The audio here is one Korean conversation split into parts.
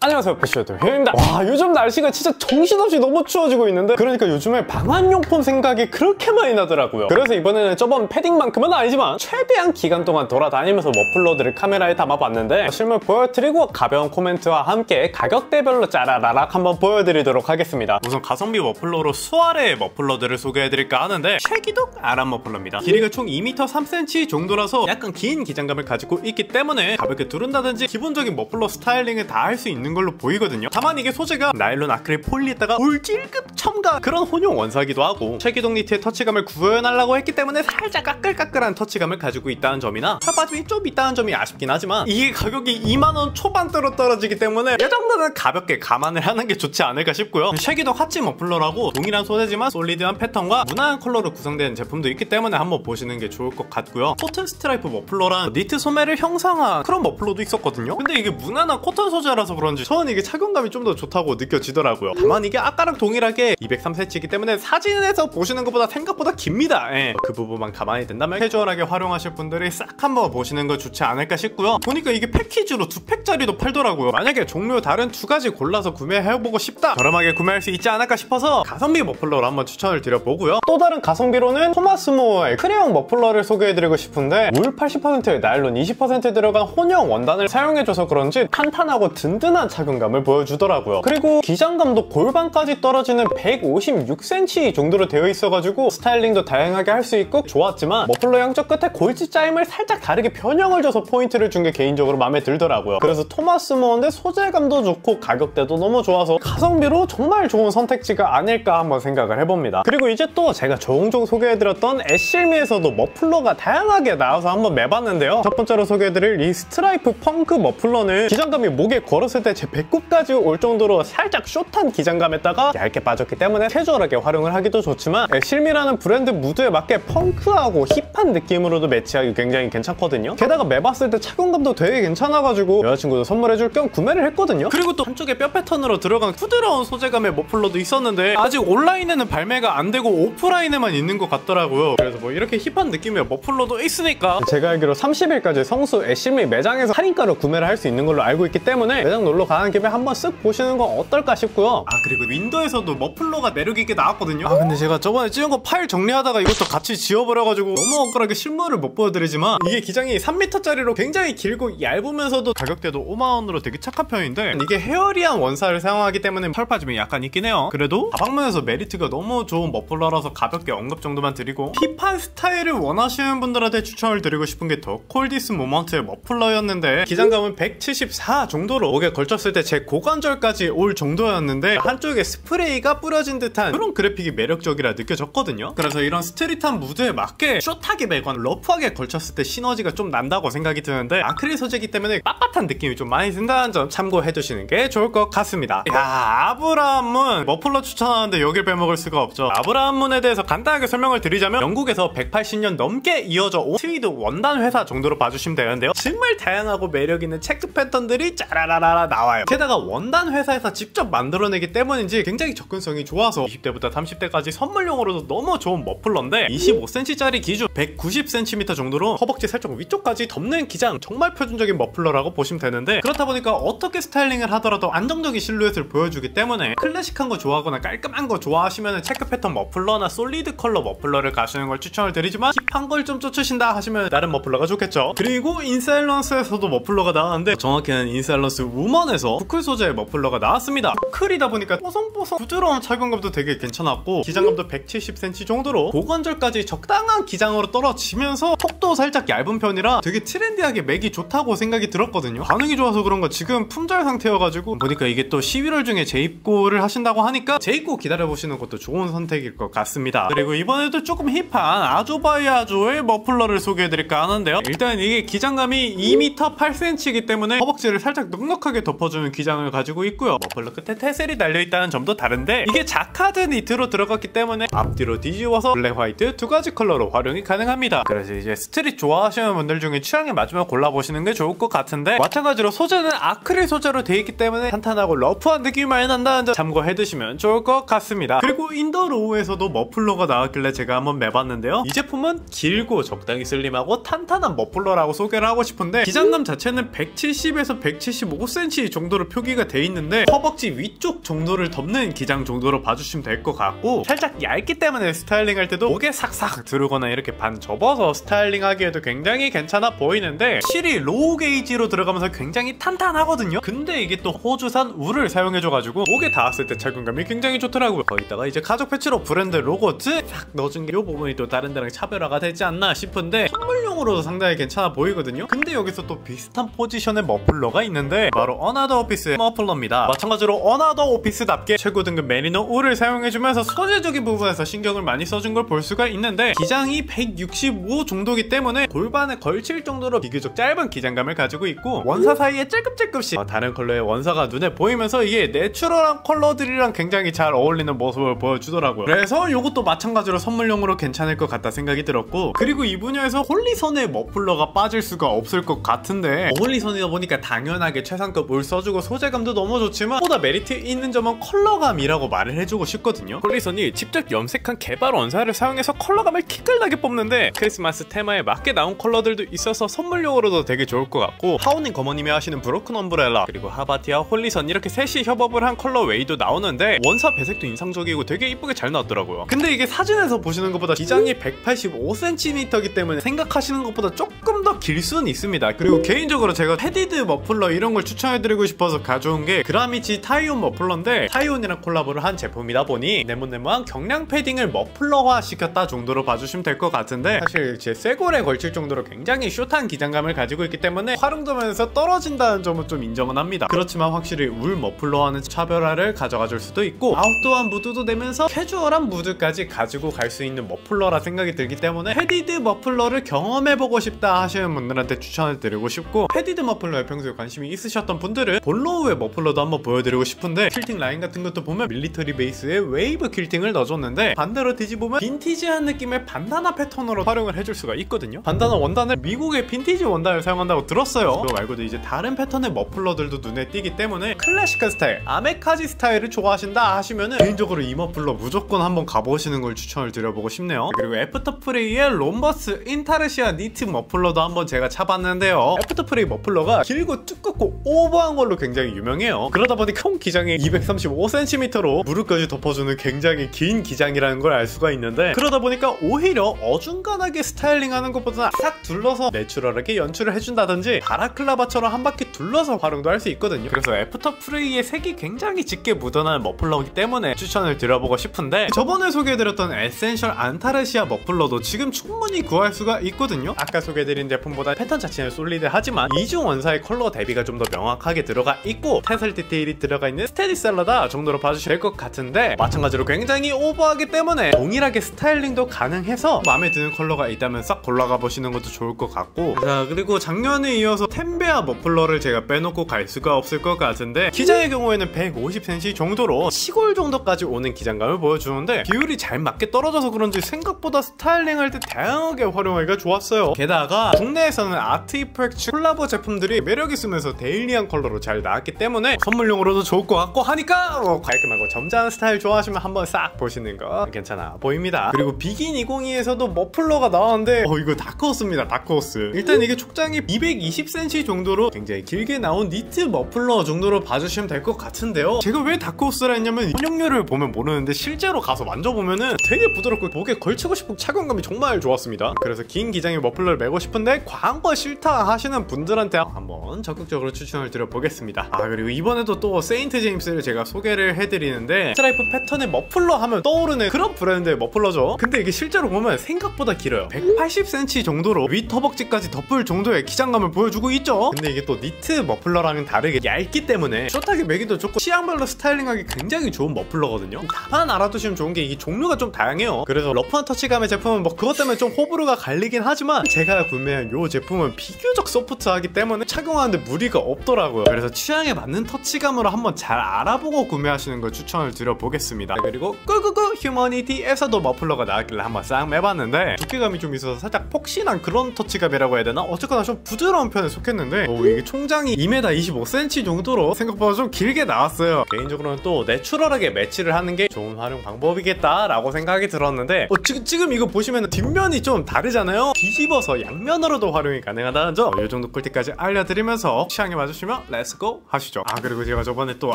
안녕하세요, 패션유튜버 휘입니다. 와, 요즘 날씨가 진짜 정신없이 너무 추워지고 있는데, 그러니까 요즘에 방한용품 생각이 그렇게 많이 나더라고요. 그래서 이번에는 저번 패딩만큼은 아니지만 최대한 기간 동안 돌아다니면서 머플러들을 카메라에 담아봤는데, 실물 보여드리고 가벼운 코멘트와 함께 가격대별로 짜라라락 한번 보여드리도록 하겠습니다. 우선 가성비 머플러로 수아레의 머플러들을 소개해드릴까 하는데, 최기독 아람 머플러입니다. 길이가 총 2m 3cm 정도라서 약간 긴 기장감을 가지고 있기 때문에 가볍게 두른다든지 기본적인 머플러 스타일링을 다 할 수 있는 걸로 보이거든요. 다만 이게 소재가 나일론 아크릴 폴리에다가 울질급 첨가 그런 혼용 원사기도 하고, 최기독 니트의 터치감을 구현하려고 했기 때문에 살짝 까끌까끌한 터치감을 가지고 있다는 점이나 털빠짐이 좀 있다는 점이 아쉽긴 하지만, 이게 가격이 2만원 초반대로 떨어지기 때문에 이 정도는 가볍게 감안을 하는 게 좋지 않을까 싶고요. 최기독 하치 머플러라고 동일한 소재지만 솔리드한 패턴과 무난한 컬러로 구성된 제품도 있기 때문에 한번 보시는 게 좋을 것 같고요. 코튼 스트라이프 머플러란 니트 소매를 형상화한 그런 머플러도 있었거든요. 근데 이게 무난한 코튼 소재라서 그런지 저는 이게 착용감이 좀 더 좋다고 느껴지더라고요. 다만 이게 아까랑 동일하게 203cm이기 때문에 사진에서 보시는 것보다 생각보다 깁니다. 그 부분만 가만히 든다면 캐주얼하게 활용하실 분들이 싹 한번 보시는 거 좋지 않을까 싶고요. 보니까 이게 패키지로 2팩짜리도 팔더라고요. 만약에 종류 다른 2가지 골라서 구매해보고 싶다, 저렴하게 구매할 수 있지 않을까 싶어서 가성비 머플러로 한번 추천을 드려보고요. 또 다른 가성비로는 토마스 모어의 크레용 머플러를 소개해드리고 싶은데, 울 80%에 나일론 20% 들어간 혼용 원단을 사용해줘서 그런지 탄탄하고 든든한 착용감을 보여주더라고요. 그리고 기장감도 골반까지 떨어지는 156cm 정도로 되어 있어가지고 스타일링도 다양하게 할 수 있고 좋았지만, 머플러 양쪽 끝에 골지 짜임을 살짝 다르게 변형을 줘서 포인트를 준 게 개인적으로 마음에 들더라고요. 그래서 토마스 모어인데 소재감도 좋고 가격대도 너무 좋아서 가성비로 정말 좋은 선택지가 아닐까 한번 생각을 해봅니다. 그리고 이제 또 제가 종종 소개해드렸던 애쉬미에서도 머플러가 다양하게 나와서 한번 매봤는데요. 첫 번째로 소개해드릴 이 스트라이프 펑크 머플러는 기장감이 목에 걸었을 때 제 배꼽까지 올 정도로 살짝 숏한 기장감에다가 얇게 빠졌기 때문에 캐주얼하게 활용을 하기도 좋지만, 애쉬미라는 브랜드 무드에 맞게 펑크하고 힙한 느낌으로도 매치하기 굉장히 괜찮거든요. 게다가 매봤을 때 착용감도 되게 괜찮아가지고 여자친구도 선물해줄 겸 구매를 했거든요. 그리고 또 한쪽에 뼈 패턴으로 들어간 부드러운 소재감의 머플러도 있었는데, 아직 온라인에는 발매가 안 되고 오프라인에만 있는 것 같더라고요. 그래서 뭐 이렇게 힙한 느낌의 머플러도 있으니까, 제가 알기로 30일까지 성수 애쉬미 매장에서 할인가로 구매를 할 수 있는 걸로 알고 있기 때문에 매장 놀러 가는 김에 한번 쓱 보시는 건 어떨까 싶고요. 그리고 윈도에서도 머플러가 매력있게 나왔거든요. 근데 제가 저번에 찍은 거 파일 정리하다가 이것도 같이 지워버려가지고 너무 억울하게 실물을 못 보여드리지만, 이게 기장이 3m짜리로 굉장히 길고 얇으면서도 가격대도 5만원으로 되게 착한 편인데, 이게 헤어리한 원사를 사용하기 때문에 털 빠짐이 약간 있긴 해요. 그래도 가방면에서 메리트가 너무 좋은 머플러라서 가볍게 언급 정도만 드리고, 힙한 스타일을 원하시는 분들한테 추천을 드리고 싶은 게 더 콜디스 모먼트의 머플러였는데, 기장감은 174 정도로 목에 걸쳤을 때 제 고관절까지 올 정도였는데, 한쪽에 스프레이가 뿌려진 듯한 그런 그래픽이 매력적이라 느껴졌거든요. 그래서 이런 스트릿한 무드에 맞게 숏하게 매건 러프하게 걸쳤을 때 시너지가 좀 난다고 생각이 드는데, 아크릴 소재이기 때문에 빳빳한 느낌이 좀 많이 든다는 점 참고해두시는 게 좋을 것 같습니다. 아브라함문 머플러 추천하는데 여길 빼먹을 수가 없죠. 아브라함문에 대해서 간단하게 설명을 드리자면, 영국에서 180년 넘게 이어져 온 스위드 원단 회사 정도로 봐주시면 되는데요. 정말 다양하고 매력있는 체크 패턴들이 짜라라라 나와요. 게다가 원단 회사에서 직접 만들어내기 때문인지 굉장히 접근성이 좋아서 20대부터 30대까지 선물용으로도 너무 좋은 머플러인데, 25cm짜리 기준 190cm 정도로 허벅지 살짝 위쪽까지 덮는 기장, 정말 표준적인 머플러라고 보시면 되는데, 그렇다 보니까 어떻게 스타일링을 하더라도 안정적인 실루엣을 보여주기 때문에 클래식한 거 좋아하거나 깔끔한 거 좋아하시면 체크 패턴 머플러나 솔리드 컬러 머플러를 가시는 걸 추천을 드리지만, 힙한 걸 좀 쫓으신다 하시면 다른 머플러가 좋겠죠. 그리고 인사일런스에서도 머플러가 나왔는데, 정확히는 인사일런스 우먼에서 부클 소재의 머플러가 나왔습니다. 부클이다 보니까 뽀송뽀송 부드러운 착용감도 되게 괜찮았고, 기장감도 170cm 정도로 고관절까지 적당한 기장으로 떨어지면서 턱도 살짝 얇은 편이라 되게 트렌디하게 매기 좋다고 생각이 들었거든요. 반응이 좋아서 그런가 지금 품절 상태여가지고, 보니까 이게 또 11월 중에 재입고를 하신다고 하니까 재입고 기다려보시는 것도 좋은 선택일 것 같습니다. 그리고 이번에도 조금 힙한 아조바이아조의 머플러를 소개해드릴까 하는데요. 일단 이게 기장감이 2m 8cm이기 때문에 허벅지를 살짝 넉넉하게 덮어주는 기장을 가지고 있고요. 머플러 끝에 테셀이 달려있다는 점도 다른데, 이게 자카드 니트로 들어갔기 때문에 앞뒤로 뒤집어서 블랙, 화이트 2가지 컬러로 활용이 가능합니다. 그래서 이제 스트릿 좋아하시는 분들 중에 취향에 맞으면 골라보시는 게 좋을 것 같은데, 마찬가지로 소재는 아크릴 소재로 되어 있기 때문에 탄탄하고 러프한 느낌이 많이 난다는 점 참고해두시면 좋을 것 같습니다. 그리고 인더로우에서도 머플러가 나왔길래 제가 한번 매봤는데요. 이 제품은 길고 적당히 슬림하고 탄탄한 머플러라고 소개를 하고 싶은데, 기장감 자체는 170에서 175cm 정도로 표기가 돼 있는데 허벅지 위쪽 정도를 덮는 기장 정도로 봐주시면 될 것 같고, 살짝 얇기 때문에 스타일링 할 때도 목에 삭삭 두르거나 이렇게 반 접어서 스타일링 하기에도 굉장히 괜찮아 보이는데, 실이 로우 게이지로 들어가면서 굉장히 탄탄하거든요. 근데 이게 또 호주산 울을 사용해줘가지고 목에 닿았을 때 착용감이 굉장히 좋더라고요. 거기다가 이제 가죽 패치로 브랜드 로고 싹 넣어준 게 이 부분이 또 다른 데랑 차별화가 되지 않나 싶은데, 선물용으로도 상당히 괜찮아 보이거든요. 근데 여기서 또 비슷한 포지션의 머플러가 있는데 바로 어나더 오피스의 머플러입니다. 마찬가지로 어나더 오피스답게 최고 등급 메리노 울을 사용해주면서 소재적인 부분에서 신경을 많이 써준 걸 볼 수가 있는데, 기장이 165 정도기 때문에 골반에 걸칠 정도로 비교적 짧은 기장감을 가지고 있고, 원사 사이에 찔끔찔끔씩 다른 컬러의 원사가 눈에 보이면서 이게 내추럴한 컬러들이랑 굉장히 잘 어울리는 모습을 보여주더라고요. 그래서 이것도 마찬가지로 선물용으로 괜찮을 것 같다 생각이 들었고, 그리고 이 분야에서 홀리선의 머플러가 빠질 수가 없을 것 같은데, 홀리선이다 보니까 당연하게 최상급 울 써주고 소재감도 너무 좋지만 보다 메리트 있는 점은 컬러감이라고 말을 해주고 싶거든요. 홀리선이 직접 염색한 개발 원사를 사용해서 컬러감을 키끌나게 뽑는데, 크리스마스 테마에 맞게 나온 컬러들도 있어서 선물용으로도 되게 좋을 것 같고, 하오님 거머님이 하시는 브로큰 엄브렐라 그리고 하바티와 홀리선 이렇게 셋이 협업을 한 컬러 웨이도 나오는데 원사 배색도 인상적이고 되게 이쁘게 잘 나왔더라고요. 근데 이게 사진에서 보시는 것보다 기장이 185cm이기 때문에 생각하시는 것보다 조금 더 길 수는 있습니다. 그리고 개인적으로 제가 패디드 머플러 이런 걸 추천해드리고 싶어서 가져온 게 그라미치 타이온 머플러인데, 타이온이랑 콜라보를 한 제품이다 보니 네모네모한 경량 패딩을 머플러화 시켰다 정도로 봐주시면 될 것 같은데, 사실 제 쇄골에 걸칠 정도로 굉장히 숏한 기장감을 가지고 있기 때문에 활용도면서 떨어진다는 점은 좀 인정은 합니다. 그렇지만 확실히 울 머플러와는 차별화를 가져가 줄 수도 있고, 아웃도어한 무드도 내면서 캐주얼한 무드까지 가지고 갈 수 있는 머플러라 생각이 들기 때문에 패디드 머플러를 경험해보고 싶다 하시는 분들한테 추천을 드리고 싶고, 패디드 머플러에 평소에 관심이 있으셨던 분들은 볼로우의 머플러도 한번 보여드리고 싶은데, 퀼팅 라인 같은 것도 보면 밀리터리 베이스에 웨이브 퀼팅을 넣어줬는데, 반대로 뒤집으면 빈티지한 느낌의 반다나 패턴으로 활용을 해줄 수가 있거든요. 반다나 원단을 미국의 빈티지 원단을 사용한다고 들었어요. 그거 말고도 이제 다른 패턴의 머플러들도 눈에 띄기 때문에 클래식한 스타일, 아메카지 스타일을 좋아하신다 하시면은 개인적으로 이 머플러 무조건 한번 가보시는 걸 추천을 드려보고 싶네요. 그리고 애프터프레이의 롬버스 인타르시아 니트 머플러도 한번 제가 차봤는데요. 애프터프레이 머플러가 길고 두껍고 오버한 걸로 굉장히 유명해요. 그러다 보니 총 기장이 235cm로 무릎까지 덮어주는 굉장히 긴 기장이라는 걸 알 수가 있는데, 그러다 보니까 오히려 어중간하게 스타일링하는 것보다 싹 둘러서 내추럴하게 연출을 해준다든지 바라클라바처럼 한 바퀴 둘러서 활용도 할 수 있거든요. 그래서 애프터프레이의 색이 굉장히 짙게 묻어나는 머플러이기 때문에 추천을 드려보고 싶은데, 저번에 소개해드렸던 에센셜 안타르시아 머플러도 지금 충분히 구할 수가 있거든요. 아까 소개해드린 제품보다 패턴 자체는 솔리드하지만 이중 원사의 컬러 대비가 좀 더 명확하게 들어가 있고 태슬 디테일이 들어가 있는 스테디셀러다 정도로 봐주셔야 될 것 같은데, 마찬가지로 굉장히 오버하기 때문에 동일하게 스타일링도 가능해서 마음에 드는 컬러가 있다면 싹 골라가 보시는 것도 좋을 것 같고, 자, 그리고 작년에 이어서 템베아 머플러를 제가 빼놓고 갈 수가 없을 것 같은데, 기장의 경우에는 150cm 정도로 시골 정도까지 오는 기장감을 보여주는데, 비율이 잘 맞게 떨어져서 그런지 생각보다 스타일링할 때 다양하게 활용하기가 좋았어요. 게다가 국내에서는 아트 이펙트 콜라보 제품들이 매력있으면서 데일리한 컬러로 잘 나왔기 때문에 선물용으로도 좋을 것 같고 하니까 깔끔하고 점잖은 스타일 좋아하시면 한번 싹 보시는 거 괜찮아 보입니다. 그리고 비긴 2022에서도 머플러가 나왔는데 이거 다크호스입니다. 다크호스. 일단 이게 촉장이 220cm 정도로 굉장히 길게 나온 니트 머플러 정도로 봐주시면 될 것 같은데요. 제가 왜 다크호스라 했냐면 혼용률을 보면 모르는데 실제로 가서 만져보면은 되게 부드럽고 목에 걸치고 싶은 착용감이 정말 좋았습니다. 그래서 긴 기장의 머플러를 메고 싶은데 과한 거 싫다 하시는 분들한테 한번 적극적으로 추천을 드려보겠습니다. 그리고 이번에도 또 세인트 제임스를 제가 소개를 해드리는데, 스트라이프 패턴의 머플러 하면 떠오르는 그런 브랜드의 머플러죠. 근데 이게 실제로 보면 생각보다 길어요. 180cm 정도로 윗 허벅지까지 덮을 정도의 기장감을 보여주고 있죠. 근데 이게 또 니트 머플러랑은 다르게 얇기 때문에 숏하게 매기도 좋고 취향별로 스타일링하기 굉장히 좋은 머플러거든요. 다만 알아두시면 좋은 게 이게 종류가 좀 다양해요. 그래서 러프한 터치감의 제품은 뭐 그것 때문에 좀 호불호가 갈리긴 하지만, 제가 구매한 이 제품은 비교적 소프트하기 때문에 착용하는데 무리가 없더라고요. 그래서 취향에 맞는 터치감으로 한번 잘 알아보고 구매하시는 걸 추천을 드려보겠습니다. 그리고 끄끄끄 휴머니티에서도 머플러가 나왔길래 한번 싹 매봤는데 두께감이 좀 있어서 살짝 폭신한 그런 터치감이라고 해야 되나? 어쨌거나 좀 부드러운 편에 속했는데 이게 총장이 2m 25cm 정도로 생각보다 좀 길게 나왔어요. 개인적으로는 또 내추럴하게 매치를 하는 게 좋은 활용 방법이겠다라고 생각이 들었는데, 지금 이거 보시면 뒷면이 좀 다르잖아요. 뒤집어서 양면으로도 활용이 가능하다는 점, 이 정도 꿀팁까지 알려드리면서 취향에 맞으시면 렛츠 렛츠고 하시죠. 아 그리고 제가 저번에 또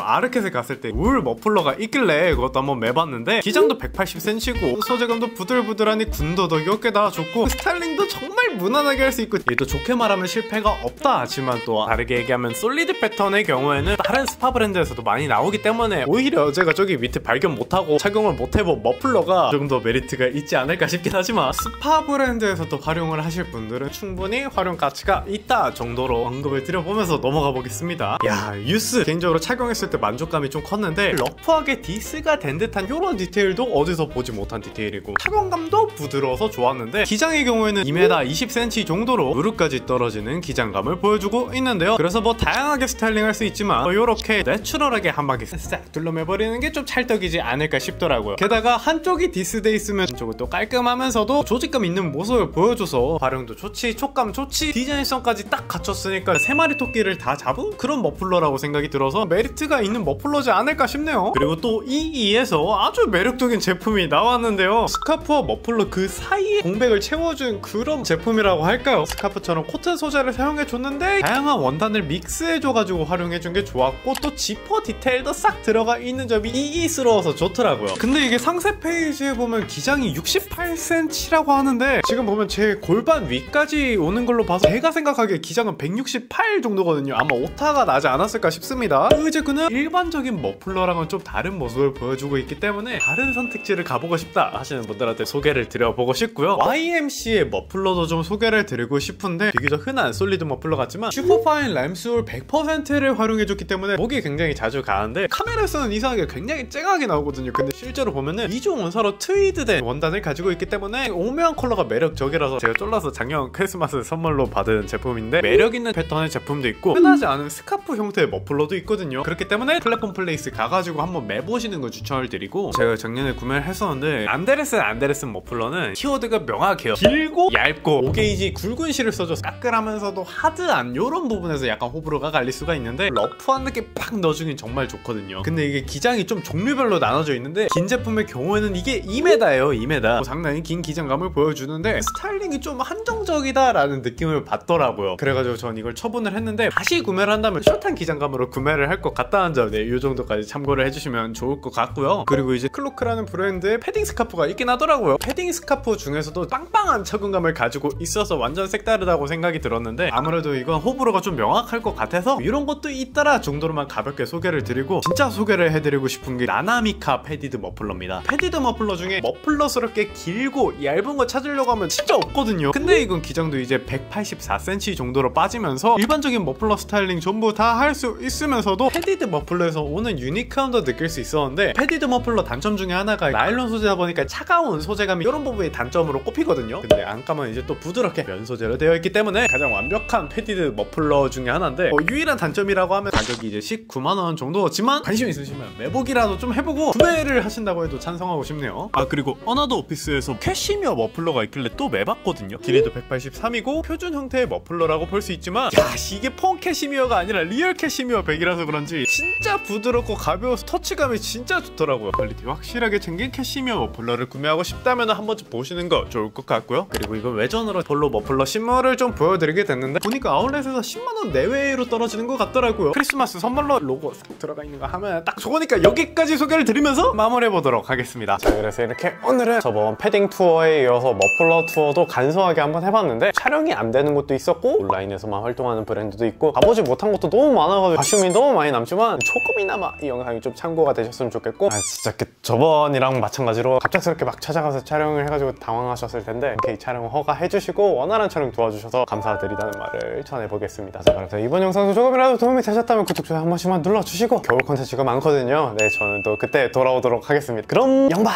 아르켓에 갔을 때 울 머플러가 있길래 그것도 한번 매봤는데 기장도 180cm고 소재감도 부들부들하니 군더더기 어깨다 좋고 스타일링도 정말 무난하게 할 수 있고 이게 또 좋게 말하면 실패가 없다 하지만 또 다르게 얘기하면 솔리드 패턴의 경우에는 다른 스파 브랜드에서도 많이 나오기 때문에 오히려 제가 저기 밑에 발견 못하고 착용을 못해본 머플러가 조금 더 메리트가 있지 않을까 싶긴 하지만 스파 브랜드에서도 활용을 하실 분들은 충분히 활용 가치가 있다 정도로 언급을 드려보면서 넘어가 보겠습니다. 야 유스 개인적으로 착용했을 때 만족감이 좀 컸는데 러프하게 디스가 된 듯한 이런 디테일도 어디서 보지 못한 디테일이고 착용감도 부드러워서 좋았는데 기장의 경우에는 2m 20cm 정도로 무릎까지 떨어지는 기장감을 보여주고 있는데요. 그래서 뭐 다양하게 스타일링 할 수 있지만 이렇게 내추럴하게 한 바퀴 싹 둘러매버리는 게 좀 찰떡이지 않을까 싶더라고요. 게다가 한쪽이 디스돼 있으면 한쪽은 또 깔끔하면서도 조직감 있는 모습을 보여줘서 활용도 좋지 촉감 좋지 디자인성까지 딱 갖췄으니까 3마리 토끼를 다 잡은 그런 머플러라고 생각이 들어서 메리트가 있는 머플러지 않을까 싶네요. 그리고 또 EE에서 아주 매력적인 제품이 나왔는데요. 스카프와 머플러 그 사이에 공백을 채워준 그런 제품이라고 할까요? 스카프처럼 코튼 소재를 사용해줬는데 다양한 원단을 믹스해줘가지고 활용해준 게 좋았고 또 지퍼 디테일도 싹 들어가 있는 점이 EE스러워서 좋더라고요. 근데 이게 상세 페이지에 보면 기장이 68cm라고 하는데 지금 보면 제 골반 위까지 오는 걸로 봐서 제가 생각하기에 기장은 168 정도거든요. 아마 오타가 나지 않았을까 싶습니다. 그 제품은 일반적인 머플러랑은 좀 다른 모습을 보여주고 있기 때문에 다른 선택지를 가보고 싶다 하시는 분들한테 소개를 드려보고 싶고요. YMC의 머플러도 좀 소개를 드리고 싶은데 비교적 흔한 솔리드 머플러 같지만 슈퍼파인 램스울 100%를 활용해줬기 때문에 목이 굉장히 자주 가는데 카메라에서는 이상하게 굉장히 쨍하게 나오거든요. 근데 실제로 보면은 2종 원사로 트위드된 원단을 가지고 있기 때문에 오묘한 컬러가 매력적이라서 제가 쫄라서 작년 크리스마스 선물로 받은 제품인데 매력있는 패턴의 제품도 있고 흔하지 않은 스카프 형태의 머플러도 있거든요. 그렇기 때문에 플랫폼 플레이스 가가지고 한번 매보시는 걸 추천을 드리고 제가 작년에 구매를 했었는데 안데르센 머플러는 키워드가 명확해요. 길고 얇고 5게이지 굵은 실을 써줘서 까끌하면서도 하드한 이런 부분에서 약간 호불호가 갈릴 수가 있는데 러프한 느낌 팍 넣어주긴 정말 좋거든요. 근데 이게 기장이 좀 종류별로 나눠져 있는데 긴 제품의 경우에는 이게 2m예요. 2m 상당히 긴 기장감을 보여주는데 스타일링이 좀 한정적이다 라는 느낌을 받더라고요. 그래가지고 전 이걸 처분을 했는데 다시 구매를 한다면 숏한 기장감으로 구매를 할 것 같다는 점 이 정도까지 참고를 해주시면 좋을 것 같고요. 그리고 이제 클로크라는 브랜드의 패딩 스카프가 있긴 하더라고요. 패딩 스카프 중에서도 빵빵한 착용감을 가지고 있어서 완전 색다르다고 생각이 들었는데 아무래도 이건 호불호가 좀 명확할 것 같아서 이런 것도 있더라 정도로만 가볍게 소개를 드리고 진짜 소개를 해드리고 싶은 게 나나미카 패디드 머플러입니다. 패디드 머플러 중에 머플러스럽게 길고 얇은 거 찾으려고 하면 진짜 없거든요. 근데 이건 기장도 이제 184cm 정도로 빠지면서 일반적인 머플러 스타일링 전부 다 할 수 있으면서도 패디드 머플러에서 오는 유니크함도 느낄 수 있었는데 패디드 머플러 단점 중에 하나가 나일론 소재다 보니까 차가운 소재감이 이런 부분이 단점으로 꼽히거든요. 근데 안감은 이제 또 부드럽게 면 소재로 되어 있기 때문에 가장 완벽한 패디드 머플러 중에 하나인데 유일한 단점이라고 하면 가격이 이제 19만원 정도지만 관심 있으시면 매보기라도 좀 해보고 구매를 하신다고 해도 찬성하고 싶네요. 아 그리고 어나더 오피스에서 캐시미어 머플러가 있길래 또 매봤거든요. 길이도 183이고 표준 형태의 머플러라고 볼 수 있지만 야 이게 폰 캐시미어가 아니라 리얼 캐시미어 백이라서 그런지 진짜 부드럽고 가벼워서 터치감이 진짜 좋더라고요. 퀄리티 확실하게 챙긴 캐시미어 머플러를 구매하고 싶다면 한 번쯤 보시는 거 좋을 것 같고요. 그리고 이건 외전으로 폴로 머플러 실물을 좀 보여드리게 됐는데 보니까 아울렛에서 10만원 내외로 떨어지는 것 같더라고요. 크리스마스 선물로 로고 싹 들어가 있는 거 하면 딱 좋으니까 여기까지 소개를 드리면서 마무리해보도록 하겠습니다. 자 그래서 이렇게 오늘은 저번 패딩 투어에 이어서 머플러 투어도 간소하게 한번 해봤는데 촬영이 안 되는 것도 있었고 온라인에서만 활동하는 브랜드도 있고 가보지 못한 것도 너무 많아가지고 아쉬움이 너무 많이 남지만 조금이나마 이 영상이 좀 참고가 되셨으면 좋겠고 진짜 저번이랑 마찬가지로 갑작스럽게 막 찾아가서 촬영을 해가지고 당황하셨을 텐데 이렇게 이 촬영 허가해주시고 원활한 촬영 도와주셔서 감사드리다는 말을 전해보겠습니다. 자 그래서 이번 영상도 조금이라도 도움이 되셨다면 구독, 좋아요 한 번씩만 눌러주시고 겨울 콘텐츠가 많거든요. 네 저는 또 그때 돌아오도록 하겠습니다. 그럼 영바!